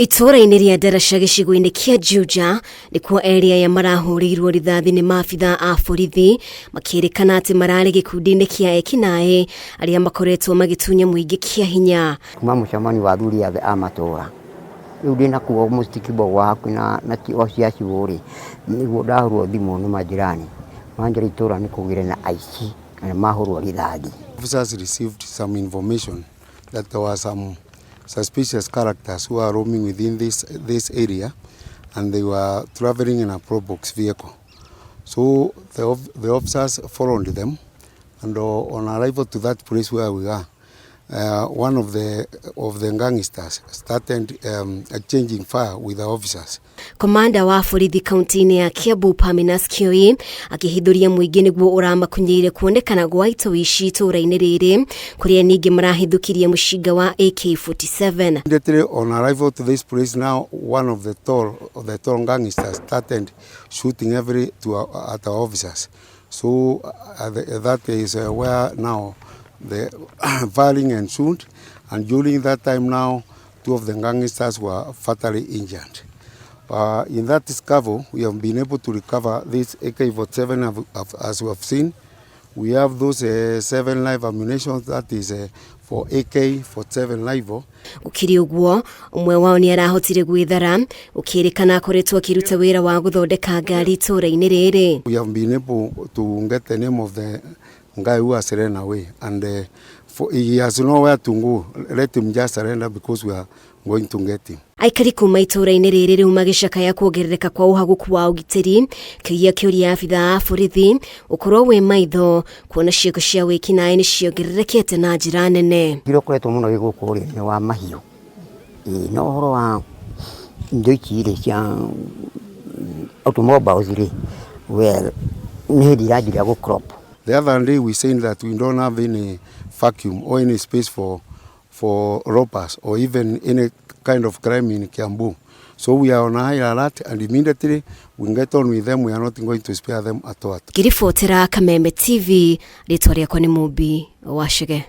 Itũra-inĩ rĩa Darasha gĩcigo-inĩ kĩa Juja nĩkuo aria ya marahũrĩirwo rithathi nĩ maabitha a borithi makĩrĩkana atĩ mararĩ gĩkundi-inĩ kĩa ekinai aria makoretwo magĩtunya muingi kĩa hinya. Kuma mũcemanio wa athuri othe a matũra rĩu ndĩ nakuo mũcitikimbo gwaku na ciaci ũrĩ nĩguo ndahũrwo thimũ nĩ majirani manjĩra itũra nĩ kũgĩre na aici na mahũrwo rithathi. Officers received some information that there were some suspicious characters who are roaming within this area, and they were traveling in a probox vehicle. So the officers followed them, and on arrival to that place where we are, one of the gangsters started exchanging fire with the officers. Komanda wa borithi kaunti-inĩ ya Kiambu Paminas Kioi akĩhithũria muingi nĩguo ũramakunyeire kuonekana gwa ito ici itũra-inĩ rĩrĩ kũrĩa ningĩ marahithũkirie mũcinga wa AK-47. Immediately on arrival to this place now, one of the tall gangsters started shooting at our officers. So that is where now the firing ensued, and during that time now, two of the gangsters were fatally injured. In that discovery, we have been able to recover this AK-47 as we have seen. We have those 7 live ammunition, that is for AK-47 live. Ukiri uguo umwe wao ni arahotire gwithara ukirikana akoretwo akiruta wira wa guthondeka ngari itũra-inĩ rĩrĩ. We have been able to get the name of the guy who has ran away, and he has nowhere to go. Let him just surrender because we are going to get him. Aikari kuma itũra-inĩ rĩrĩ rĩu magĩcakaya kuongerereka kwa ũhaguku wa ũgitĩri kĩgia kĩũria abitha a borithi ũkorwo wĩ maitho kuona ciĩko cia wĩkinaĩ nĩ ciongererekete na njĩra nene. Gĩkoretwo mũno gĩgũkũ ũrĩmi wa mahiũ no ũhoro wa indo ici irĩ cia automobiles irĩ well nĩ hĩndĩ iranjĩria gũ crop. The other day we saying that we don't have any vacuum or any space for robbers or even any kind of crime in Kiambu. So we are on high alert, and immediately we get on with them. We are not going to spare them at all. Kiribotera Kameme TV, rĩtwa rĩakwa nĩ Mũmbi Wachege.